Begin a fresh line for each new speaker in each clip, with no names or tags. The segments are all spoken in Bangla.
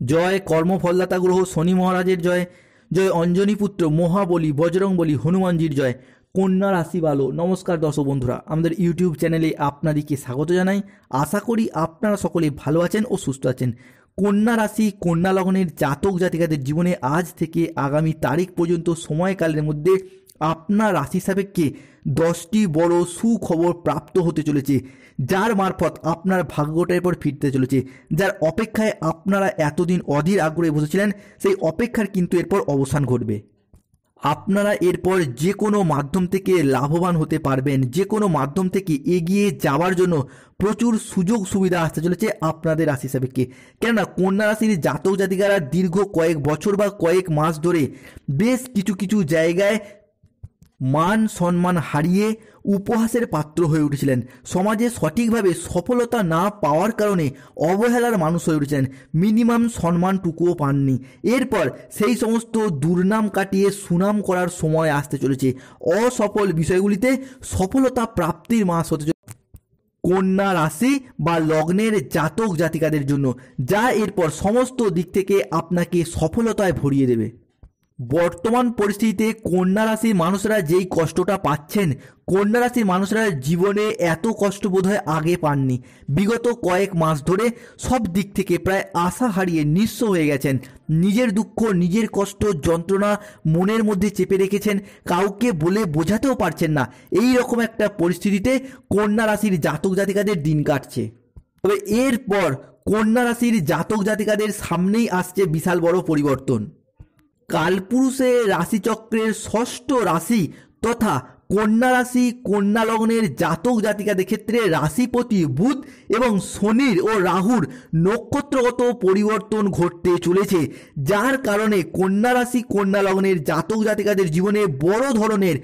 জয় কর্মফলদাতা গ্রহ শনি মহারাজের জয়, জয় অঞ্জনী পুত্র মহাবলী বজরংবলী হনুমানজির জয়। কন্যা রাশি ভালো। নমস্কার দর্শক বন্ধুরা, আমাদের ইউটিউব চ্যানেলে আপনাদেরকে স্বাগত জানাই। আশা করি আপনারা সকলে ভালো আছেন ও সুস্থ আছেন। কন্যা রাশি কন্যা লগ্নের জাতক জাতিকাদের জীবনে আজ থেকে আগামী তারিখ পর্যন্ত সময়কালের মধ্যে আপনার রাশি সাপেক্ষে 10টি বড় সুখবর প্রাপ্ত হতে চলেছে, যার মারফত আপনার ভাগ্যটা এরপর ফিরতে চলেছে। যার অপেক্ষায় আপনারা এতদিন অধীর আগ্রহে বসেছিলেন, সেই অপেক্ষার কিন্তু এরপর অবসান ঘটবে। আপনারা এরপর যে কোনো মাধ্যম থেকে লাভবান হতে পারবেন, যে কোনো মাধ্যম থেকে এগিয়ে যাওয়ার জন্য প্রচুর সুযোগ সুবিধা আসতে চলেছে আপনাদের রাশি সাপেক্ষে। কেননা কন্যা রাশির জাতক জাতিকারা দীর্ঘ কয়েক বছর বা কয়েক মাস ধরে বেশ কিছু জায়গায় মান সম্মান হারিয়ে উপহাসের পাত্র হয়ে উঠেছিলেন। সমাজে সঠিকভাবে সফলতা না পাওয়ার কারণে অবহেলার মানুষ হয়ে উঠেছিলেন, মিনিমাম সম্মানটুকুও পাননি। এরপর সেই সমস্ত দুর্নাম কাটিয়ে সুনাম করার সময় আসতে চলেছে। অসফল বিষয়গুলিতে সফলতা প্রাপ্তির মাস হতে চলেছে কন্যা রাশি বা লগ্নের জাতক জাতিকাদের জন্য, যা এরপর সমস্ত দিক থেকে আপনাকে সফলতায় ভরিয়ে দেবে। বর্তমান পরিস্থিতিতে কন্যা রাশির মানুষরা যেই কষ্টটা পাচ্ছেন, কন্যা রাশির মানুষরা জীবনে এত কষ্ট বোধহয় আগে পাননি। বিগত কয়েক মাস ধরে সব দিক থেকে প্রায় আশা হারিয়ে নিঃস্ব হয়ে গেছেন। নিজের দুঃখ, নিজের কষ্ট, যন্ত্রণা মনের মধ্যে চেপে রেখেছেন, কাউকে বলে বোঝাতেও পারছেন না। এই রকম একটা পরিস্থিতিতে কন্যা রাশির জাতক জাতিকাদের দিন কাটছে। তবে এরপর কন্যা রাশির জাতক জাতিকাদের সামনেই আসছে বিশাল বড় পরিবর্তন। কালপুরুষের রাশিচক্রের ষষ্ঠ রাশি তথা কন্যা রাশি কন্যা লগ্নের জাতক জাতিকাদের ক্ষেত্রে রাশিপতি বুধ এবং শনির ও রাহুর নক্ষত্রগত পরিবর্তন ঘটতে চলেছে, যার কারণে কন্যা রাশি কন্যা লগ্নের জাতক জাতিকাদের জীবনে বড় ধরনের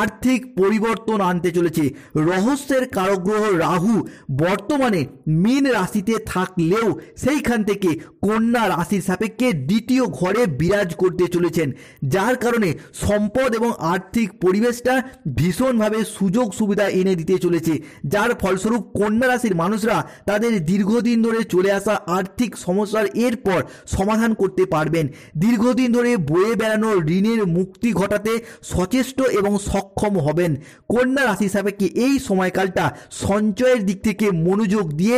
আর্থিক পরিবর্তন আনতে চলেছে। রহস্যের কারগ্রহ রাহু বর্তমানে মীন রাশিতে থাকলেও সেইখান থেকে কন্যা রাশির সাপেক্ষে দ্বিতীয় ঘরে বিরাজ করতে চলেছেন, যার কারণে সম্পদ এবং আর্থিক পরিবেশটা ভীষণভাবে সুযোগ সুবিধা এনে দিতে চলেছে। যার ফলস্বরূপ কন্যা রাশির মানুষরা তাদের দীর্ঘদিন ধরে চলে আসা আর্থিক সমস্যার এরপর সমাধান করতে পারবেন। দীর্ঘদিন ধরে বয়ে বেড়ানো ঋণের মুক্তি ঘটাতে সচেষ্ট এবং সক্ষম হবেন। কন্যা রাশি সাপেক্ষে এই সময়কালটা সঞ্চয়ের দিক থেকে মনোযোগ দিয়ে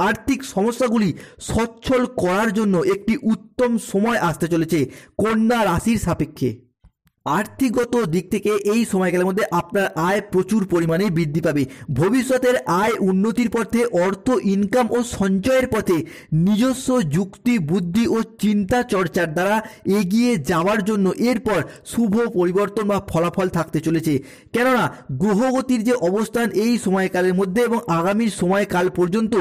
আর্থিক সমস্যাগুলি সচ্ছল করার জন্য একটি উত্তম সময় আসতে চলেছে কন্যা রাশির সাপেক্ষে। আর্থিকগত দিক থেকে এই সময়কালের মধ্যে আপনার আয় প্রচুর পরিমাণে বৃদ্ধি পাবে। ভবিষ্যতের আয় উন্নতির পথে, অর্থ ইনকাম ও সঞ্চয়ের পথে নিজস্ব যুক্তি, বুদ্ধি ও চিন্তা চর্চার দ্বারা এগিয়ে যাওয়ার জন্য এরপর শুভ পরিবর্তন বা ফলাফল থাকতে চলেছে। কেননা গ্রহগতির যে অবস্থান এই সময়কালের মধ্যে এবং আগামী সময়কাল পর্যন্ত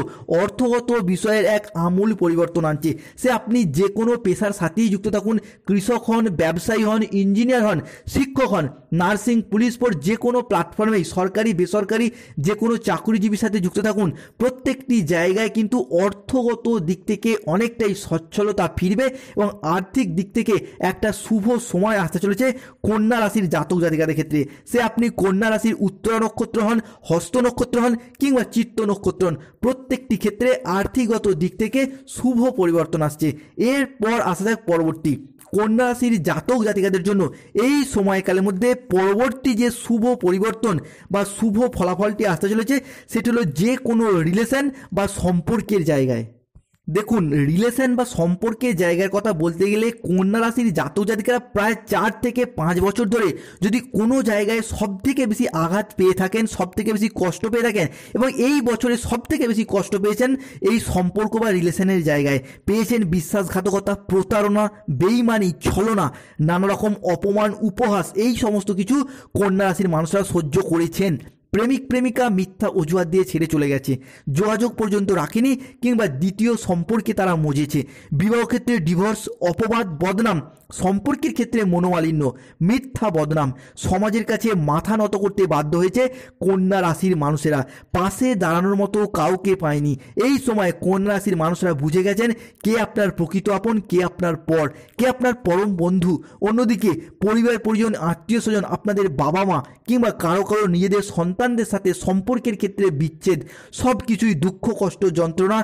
অর্থগত বিষয়ের এক আমূল পরিবর্তন আনছে। সে আপনি যে কোনো পেশার সাথেই যুক্ত থাকুন, কৃষক হন, ব্যবসায়ী হন, ইঞ্জিনিয়ার হন, শিক্ষক হন, নার্সিং, পুলিশ ফোর্স, যে কোনো প্ল্যাটফর্মেই সরকারি বেসরকারি যে কোনো চাকরিজীবীর সাথে যুক্ত থাকুন, প্রত্যেকটি জায়গায় কিন্তু অর্থগত দিক থেকে অনেকটাই সচ্ছলতা ফিরবে এবং আর্থিক দিক থেকে একটা শুভ সময় আসতে চলেছে কন্যা রাশির জাতক জাতিকাদের ক্ষেত্রে। সে আপনি কন্যা রাশির উত্তরা নক্ষত্র হন, হস্ত নক্ষত্র হন কিংবা চিত্ত নক্ষত্র হন, প্রত্যেকটি ক্ষেত্রে আর্থিকগত দিক থেকে শুভ পরিবর্তন আসছে। এরপর আসা যাক পরবর্তী কন্যা রাশির জাতক জাতিকাদের জন্য এই সময়কালের মধ্যে পরবর্তী যে শুভ পরিবর্তন বা শুভ ফলাফলটি আসতে চলেছে সেটি হলো যে কোনো রিলেশন বা সম্পর্কের জায়গায়। দেখুন, রিলেশন বা সম্পর্কের জায়গার কথা বলতে গেলে কন্যা রাশির জাতক জাতিকারা প্রায় 4 থেকে 5 বছর ধরে যদি কোনো জায়গায় সব থেকে বেশি আঘাত পেয়ে থাকেন, সব থেকে বেশি কষ্ট পেয়ে থাকেন এবং এই বছরে সব থেকে বেশি কষ্ট পেয়েছেন এই সম্পর্ক বা রিলেশনের জায়গায়, পেয়েছেন বিশ্বাসঘাতকতা, প্রতারণা, বেইমানি, ছলনা, নানা রকম অপমান, উপহাস, এই সমস্ত কিছু কন্যা রাশির মানুষরা সহ্য করেছেন। প্রেমিক প্রেমিকা মিথ্যা অজুহাত দিয়ে ছেড়ে চলে গেছে, যোগাযোগ পর্যন্ত রাখেনি কিংবা দ্বিতীয় সম্পর্কে তারা মজেছে। বিবাহ ক্ষেত্রে ডিভোর্স, অপবাদ, বদনাম, সম্পর্কের ক্ষেত্রে মনোমালিন্য, মিথ্যা বদনাম, সমাজের কাছে মাথা নত করতে বাধ্য হয়েছে কন্যা রাশির মানুষেরা। পাশে দাঁড়ানোর মতো কাউকে পায়নি। এই সময় কন্যা রাশির মানুষরা বুঝে গেছেন কে আপনার প্রকৃত আপন, কে আপনার পর, কে আপনার পরম বন্ধু। অন্যদিকে পরিবার পরিজন, আত্মীয় স্বজন, আপনাদের বাবা মা কিংবা কারো নিজেদের সন্তান সন্তানদের সাথে সম্পর্কের ক্ষেত্রে বিচ্ছেদ, সব কিছুই দুঃখ কষ্ট যন্ত্রণা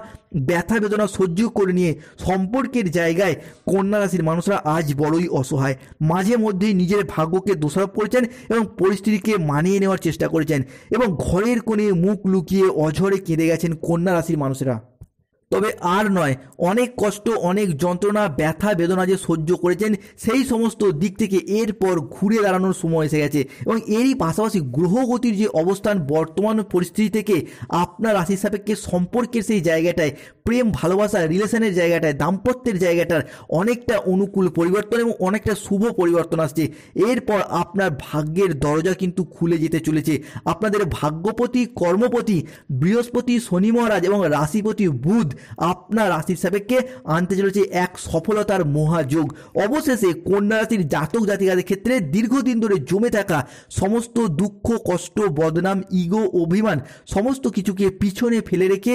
ব্যথা বেদনা সহ্য করে নিয়ে সম্পর্কের জায়গায় কন্যা রাশির মানুষরা আজ বড়ই অসহায়। মাঝে মধ্যেই নিজের ভাগ্যকে দোষারোপ করেছেন এবং পরিস্থিতিকে মানিয়ে নেওয়ার চেষ্টা করেছেন এবং ঘরের কোণে মুখ লুকিয়ে অঝরে কেঁদে গেছেন কন্যা রাশির মানুষেরা। তবে আর নয়, অনেক কষ্ট অনেক যন্ত্রণা ব্যথা বেদনা যে সহ্য করেছেন সেই সমস্ত দিক থেকে এরপর ঘুরে দাঁড়ানোর সময় এসে গেছে এবং এরই পাশাপাশি গ্রহগতির যে অবস্থান বর্তমান পরিস্থিতি থেকে আপনার রাশির সাপেক্ষে সম্পর্কের সেই জায়গাটায় প্রেম ভালোবাসা রিলেশনের জায়গাটায় দাম্পত্যের জায়গাটার অনেকটা অনুকূল পরিবর্তন এবং অনেকটা শুভ পরিবর্তন আসছে। এরপর আপনার ভাগ্যের দরজা কিন্তু খুলে যেতে চলেছে। আপনাদের ভাগ্যপতি কর্মপতি বৃহস্পতি শনি মহারাজ এবং রাশিপতি বুধ আপনার রাশির সাপেক্ষে আনতে চলেছে এক সফলতার মহাযোগ। অবশেষে কন্যা রাশির জাতক জাতিকাদের ক্ষেত্রে দীর্ঘদিন ধরে জমে থাকা সমস্ত দুঃখ কষ্ট বদনাম ইগো অভিমান সমস্ত কিছুকে পিছনে ফেলে রেখে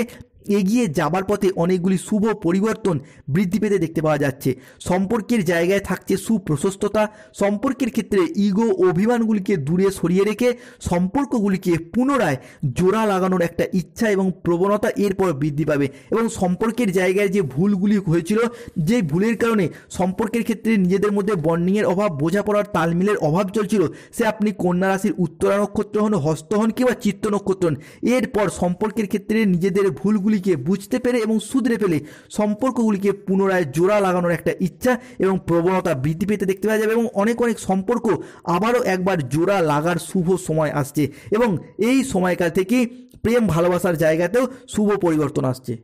এগিয়ে যাবার পথে অনেকগুলি শুভ পরিবর্তন বৃদ্ধি পেতে দেখতে পাওয়া যাচ্ছে। সম্পর্কের জায়গায় থাকছে সুপ্রশস্ততা, সম্পর্কের ক্ষেত্রে ইগো অভিমানগুলিকে দূরে সরিয়ে রেখে সম্পর্কগুলিকে পুনরায় জোড়া লাগানোর একটা ইচ্ছা এবং প্রবণতা এরপর বৃদ্ধি পাবে এবং সম্পর্কের জায়গায় যে ভুলগুলি হয়েছিল, যে ভুলের কারণে সম্পর্কের ক্ষেত্রে নিজেদের মধ্যে বন্ডিংয়ের অভাব বোঝাপড়ার তালমিলের অভাব চলছিল, সে আপনি কন্যা রাশির উত্তরা নক্ষত্র হন, হস্ত হন কিংবা চিত্ত নক্ষত্র হন, এরপর সম্পর্কের ক্ষেত্রে নিজেদের ভুলগুলি বুঝতে পেরে এবং শুধরে ফেলে সম্পর্কগুলিকে পুনরায় জোড়া লাগানোর একটা ইচ্ছা এবং প্রবণতা বৃদ্ধি পেতে দেখতে পাওয়া যাবে এবং অনেক অনেক সম্পর্ক আবারও একবার জোড়া লাগার শুভ সময় আসছে এবং এই সময়কাল থেকে প্রেম ভালোবাসার জায়গাতেও শুভ পরিবর্তন আসছে।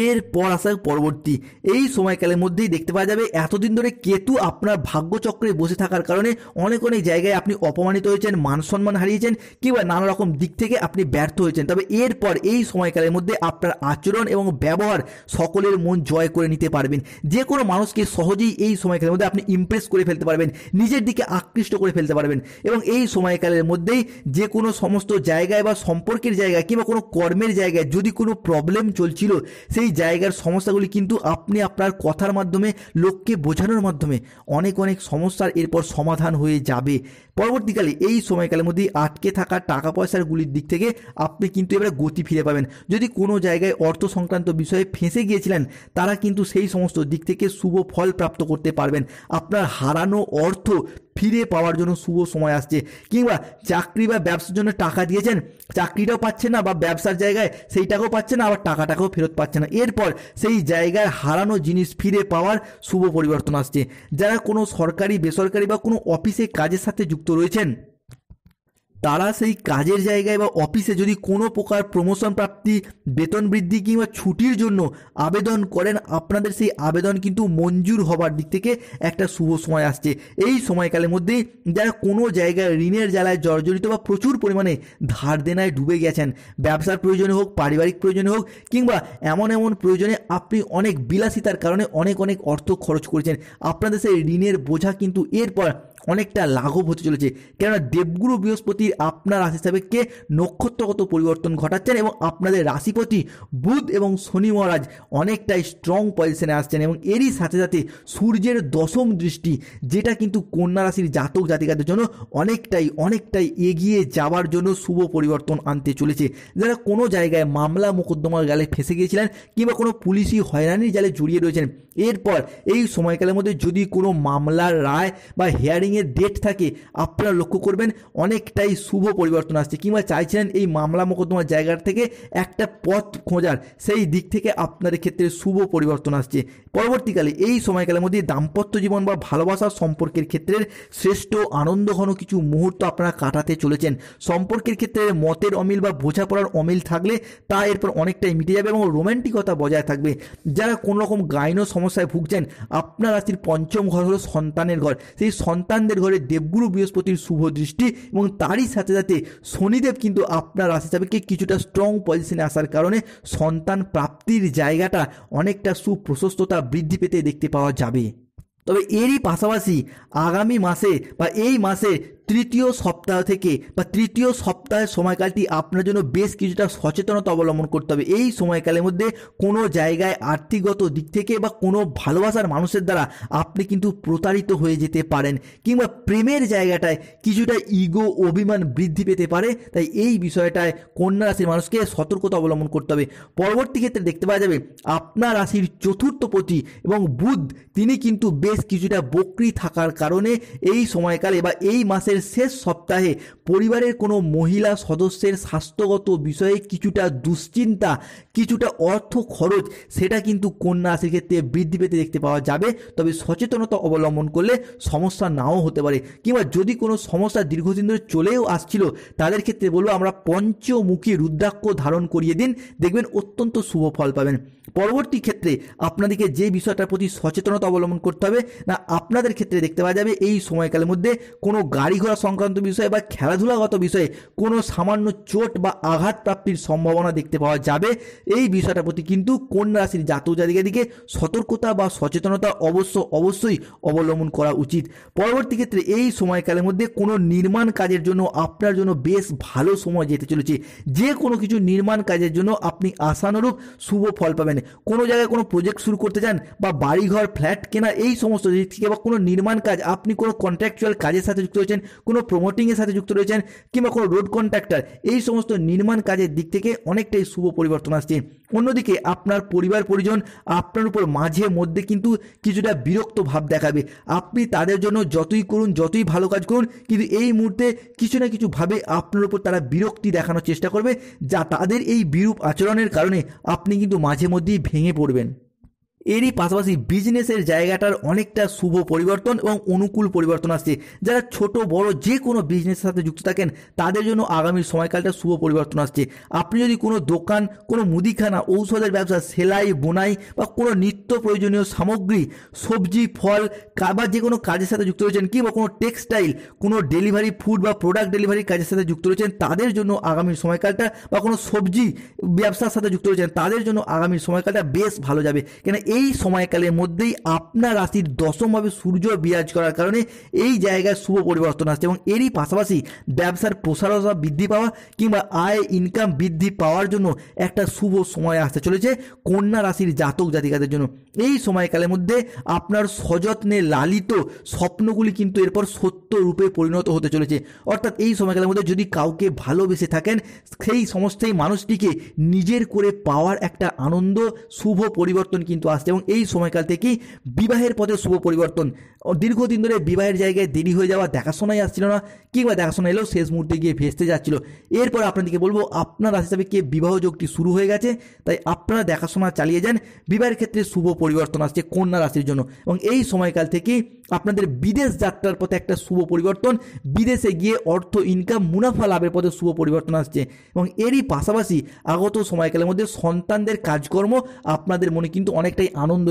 এরপর আসা পরবর্তী এই সময়কালের মধ্যেই দেখতে পাওয়া যাবে এতদিন ধরে কেতু আপনার ভাগ্যচক্রে বসে থাকার কারণে অনেক অনেক জায়গায় আপনি অপমানিত হয়েছেন, মান সম্মান হারিয়েছেন কিংবা নানা রকম দিক থেকে আপনি ব্যর্থ হয়েছেন। তবে এরপর এই সময়কালের মধ্যে আপনার আচরণ এবং ব্যবহার সকলের মন জয় করে নিতে পারবেন। যে কোনো মানুষকে সহজেই এই সময়কালের মধ্যে আপনি ইমপ্রেস করে ফেলতে পারবেন, নিজের দিকে আকৃষ্ট করে ফেলতে পারবেন এবং এই সময়কালের মধ্যেই যে কোনো সমস্ত জায়গায় বা সম্পর্কের জায়গায় কিংবা কোনো কর্মের জায়গায় যদি কোনো প্রবলেম চলছিল সেই জায়গার সমস্যাগুলি কিন্তু আপনি আপনার কথার মাধ্যমে লোককে বোঝানোর মাধ্যমে অনেক অনেক সমস্যার এরপর সমাধান হয়ে যাবে। পরবর্তীকালে এই সময়কালের মধ্যে আটকে থাকা টাকা পয়সার গুলির দিক থেকে আপনি কিন্তু এবারে গতি ফিরে পাবেন। যদি কোনো জায়গায় অর্থ সংক্রান্ত বিষয়ে ফেঁসে গিয়েছিলেন তারা কিন্তু সেই সমস্ত দিক থেকে শুভ ফল প্রাপ্ত করতে পারবেন। আপনার হারানো অর্থ ফিরে পাওয়ার জন্য শুভ সময় আসছে কিংবা চাকরি বা ব্যবসার জন্য টাকা দিয়েছেন, চাকরিটাও পাচ্ছেন না বা ব্যবসার জায়গায় সেই টাকাও পাচ্ছেন না, আবার টাকাটাকেও ফেরত পাচ্ছেন না, এরপর সেই জায়গায় হারানো জিনিস ফিরে পাওয়ার শুভ পরিবর্তন আসছে। যারা কোনো সরকারি বেসরকারি বা কোনো অফিসে কাজের সাথে যুক্ত রয়েছেন তারা সেই কাজের জায়গায় বা অফিসে যদি কোনো প্রকার প্রমোশন প্রাপ্তি বেতন বৃদ্ধি কিংবা ছুটির জন্য আবেদন করেন আপনাদের সেই আবেদন কিন্তু মঞ্জুর হবার দিক থেকে একটা শুভ সময় আসছে। এই সময়কালের মধ্যেই যারা কোনো জায়গায় ঋণের জ্বালায় জর্জরিত বা প্রচুর পরিমাণে ধার দেনায় ডুবে গেছেন, ব্যবসার প্রয়োজনে হোক পারিবারিক প্রয়োজনে হোক কিংবা এমন এমন প্রয়োজনে আপনি অনেক বিলাসিতার কারণে অনেক অনেক অর্থ খরচ করেছেন, আপনাদের সেই ঋণের বোঝা কিন্তু এরপর অনেকটা লাঘব হতে চলেছে। কেননা দেবগুরু বৃহস্পতির আপনার রাশি সাপেক্ষে নক্ষত্রগত পরিবর্তন ঘটাচ্ছেন এবং আপনাদের রাশিপতি বুধ এবং শনি মহারাজ অনেকটাই স্ট্রং পজিশনে আসছেন এবং এরই সাথে সাথে সূর্যের দশম দৃষ্টি যেটা কিন্তু কন্যা রাশির জাতক জাতিকাদের জন্য অনেকটাই এগিয়ে যাওয়ার জন্য শুভ পরিবর্তন আনতে চলেছে। যারা কোনো জায়গায় মামলা মোকদ্দমার জালে ফেঁসে গিয়েছিলেন কিংবা কোনো পুলিশি হয়রানির জালে জড়িয়ে রয়েছেন, এরপর এই সময়কালের মধ্যে যদি কোনো মামলার রায় বা হিয়ারিংয়ের ডেট থাকে আপনারা লক্ষ্য করবেন অনেকটাই শুভ পরিবর্তন আসছে কিংবা চাইছিলেন এই মামলা মোকদ্দমার জায়গা থেকে একটা পথ খোঁজার, সেই দিক থেকে আপনাদের ক্ষেত্রে শুভ পরিবর্তন আসছে। পরবর্তীকালে এই সময়কালের মধ্যে দাম্পত্য জীবন বা ভালোবাসার সম্পর্কের ক্ষেত্রে শ্রেষ্ঠ আনন্দঘন কিছু মুহূর্ত আপনারা কাটাতে চলেছেন। সম্পর্কের ক্ষেত্রে মতের অমিল বা বোঝাপড়ার অমিল থাকলে তা এরপর অনেকটাই মিটে যাবে এবং রোম্যান্টিকতা বজায় থাকবে। যারা কোনো রকম গাইন সমস্যায় ভুগছেন আপনার রাশির পঞ্চম ঘর হলো সন্তানের ঘর, সেই সন্তানদের ঘরে দেবগুরু বৃহস্পতির শুভ দৃষ্টি এবং তারই সাথে সাথে শনিদেব কিন্তু আপনার রাশি সাপেক্ষে কিছুটা স্ট্রং পজিশনে আসার কারণে সন্তান প্রাপ্তির জায়গাটা অনেকটা সুপ্রশস্ততা বৃদ্ধি পেতে দেখতে পাওয়া যাবে। তবে এরই পাশাপাশি আগামী মাসে বা এই মাসে তৃতীয় সপ্তাহ থেকে বা তৃতীয় সপ্তাহের সময়কালটি আপনার জন্য বেশ কিছুটা সচেতনতা অবলম্বন করতে হবে। এই সময়কালের মধ্যে কোনো জায়গায় আর্থিকগত দিক থেকে বা কোনো ভালোবাসার মানুষের দ্বারা আপনি কিন্তু প্রতারিত হয়ে যেতে পারেন, কিংবা প্রেমের জায়গাটায় কিছুটা ইগো অভিমান বৃদ্ধি পেতে পারে। তাই এই বিষয়টায় কন্যা রাশির মানুষকে সতর্কতা অবলম্বন করতে হবে। পরবর্তী ক্ষেত্রে দেখতে পাওয়া যাবে আপনার রাশির চতুর্থপতি এবং বুধ তিনি কিন্তু বেশ কিছুটা বক্রী থাকার কারণে এই সময়কালে বা এই মাসের শেষ সপ্তাহে পরিবারের কোনো মহিলা সদস্যের স্বাস্থ্যগত বিষয়ে কিছুটা দুশ্চিন্তা, কিছুটা অর্থ খরচ সেটা কিন্তু কন্যা রাশির ক্ষেত্রে বৃদ্ধি পেতে দেখতে পাওয়া যাবে। তবে সচেতনতা অবলম্বন করলে সমস্যা নাও হতে পারে, কিংবা যদি কোনো সমস্যা দীর্ঘদিন ধরে চলেও আসছিল তাদের ক্ষেত্রে বলবো আমরা পঞ্চমুখী রুদ্রাক্ষ ধারণ করিয়ে দিন, দেখবেন অত্যন্ত শুভ ফল পাবেন। পরবর্তী ক্ষেত্রে আপনাদেরকে যে বিষয়টার প্রতি সচেতনতা অবলম্বন করতে হবে না, আপনাদের ক্ষেত্রে দেখতে পাওয়া যাবে এই সময়কালের মধ্যে কোনো গাড়ি ঘোড়া সংক্রান্ত বিষয়ে বা খেলাধুলাগত বিষয়ে কোনো সামান্য চোট বা আঘাত প্রাপ্তির সম্ভাবনা দেখতে পাওয়া যাবে। এই বিষয়টার প্রতি কিন্তু কন্যা রাশির জাতক জাতিকাদিকে সতর্কতা বা সচেতনতা অবশ্যই অবলম্বন করা উচিত। পরবর্তী ক্ষেত্রে এই সময়কালের মধ্যে কোনো নির্মাণ কাজের জন্য আপনার জন্য বেশ ভালো সময় যেতে চলেছে। যে কোনো কিছু নির্মাণ কাজের জন্য আপনি আশানুরূপ শুভ ফল পাবেন। কোনো জায়গায় কোনো প্রজেক্ট শুরু করতে চান বা বাড়িঘর ফ্ল্যাট কেনা, এই সমস্ত দিক থেকে বা কোনো নির্মাণ কাজ, আপনি কোনো কন্ট্রাকচুয়াল কাজের সাথে যুক্ত রয়েছেন, কোনো প্রমোটিংয়ের সাথে যুক্ত রয়েছেন, কিংবা কোনো রোড কন্ট্রাক্টর, এই সমস্ত নির্মাণ কাজের দিক থেকে অনেকটাই শুভ পরিবর্তন আসছে। অন্যদিকে আপনার পরিবার পরিজন আপনার উপর মাঝে মধ্যে কিন্তু কিছুটা বিরক্ত ভাব দেখাবে। আপনি তাদের জন্য যতই করুন, যতই ভালো কাজ করুন, কিন্তু এই মুহূর্তে কিছু না কিছু ভাবে আপনার উপর তারা বিরক্তি দেখানোর চেষ্টা করবে, যা তাদের এই বিরূপ আচরণের কারণে আপনি কিন্তু মাঝে মধ্যেই ভেঙে পড়বেন। এরই পাশাপাশি বিজনেসের জায়গাটার অনেকটা শুভ পরিবর্তন এবং অনুকূল পরিবর্তন আসছে। যারা ছোট বড় যে কোনো বিজনেসের সাথে যুক্ত থাকেন তাদের জন্য আগামী সময়কালটা শুভ পরিবর্তন আসছে। আপনি যদি কোনো দোকান, কোনো মুদিখানা, ঔষধের ব্যবসা, সেলাই বোনাই বা কোনো নিত্য প্রয়োজনীয় সামগ্রী, সবজি ফল বা যে কোনো কাজের সাথে যুক্ত রয়েছেন, কিংবা কোনো টেক্সটাইল, কোনো ডেলিভারি ফুড বা প্রোডাক্ট ডেলিভারির কাজের সাথে যুক্ত রয়েছেন তাদের জন্য আগামী সময়কালটা, বা কোনো সবজি ব্যবসার সাথে যুক্ত রয়েছেন তাদের জন্য আগামী সময়কালটা বেশ ভালো যাবে। কেন এই সময়কালের মধ্যেই আপনার রাশির দশমভাবে সূর্য বিরাজ করার কারণে এই জায়গায় শুভ পরিবর্তন আসছে, এবং এরই পাশাপাশি ব্যবসার প্রসারতা বৃদ্ধি পাওয়া কিংবা আয় ইনকাম বৃদ্ধি পাওয়ার জন্য একটা শুভ সময় আসতে চলেছে কন্যা রাশির জাতক জাতিকাদের জন্য। এই সময়কালের মধ্যে আপনার সযত্নে লালিত স্বপ্নগুলি কিন্তু এরপর সত্য রূপে পরিণত হতে চলেছে। অর্থাৎ এই সময়কালের মধ্যে যদি কাউকে ভালোবেসে থাকেন, সেই সমস্তই মানুষটিকে নিজের করে পাওয়ার একটা আনন্দ, শুভ পরিবর্তন কিন্তু আসছে। এবং এই সময়কাল থেকেই বিবাহের পথে শুভ পরিবর্তন। দীর্ঘদিন ধরে বিবাহের জায়গায় দেরি হয়ে যাওয়া, দেখাশোনাই আসছিল না, কিংবা দেখাশোনা এলেও শেষ মুহূর্তে গিয়ে ভেস্তে যাচ্ছিল, এরপর আপনাদেরকে বলবো আপনার রাশি হিসাবে কে বিবাহ যোগটি শুরু হয়ে গেছে। তাই আপনারা দেখাশোনা চালিয়ে যান। বিবাহের ক্ষেত্রে শুভ পরিবর্তন আসছে কন্যা রাশির জন্য, এবং এই সময়কাল থেকেই আপনাদের বিদেশ যাত্রার পথে একটা শুভ পরিবর্তন, বিদেশে গিয়ে অর্থ ইনকাম মুনাফা লাভের পথে শুভ পরিবর্তন আসছে। এবং এরই পাশাপাশি আগত সময়কালের মধ্যে সন্তানদের কাজকর্ম আপনাদের মনে কিন্তু অনেকটাই আনন্দ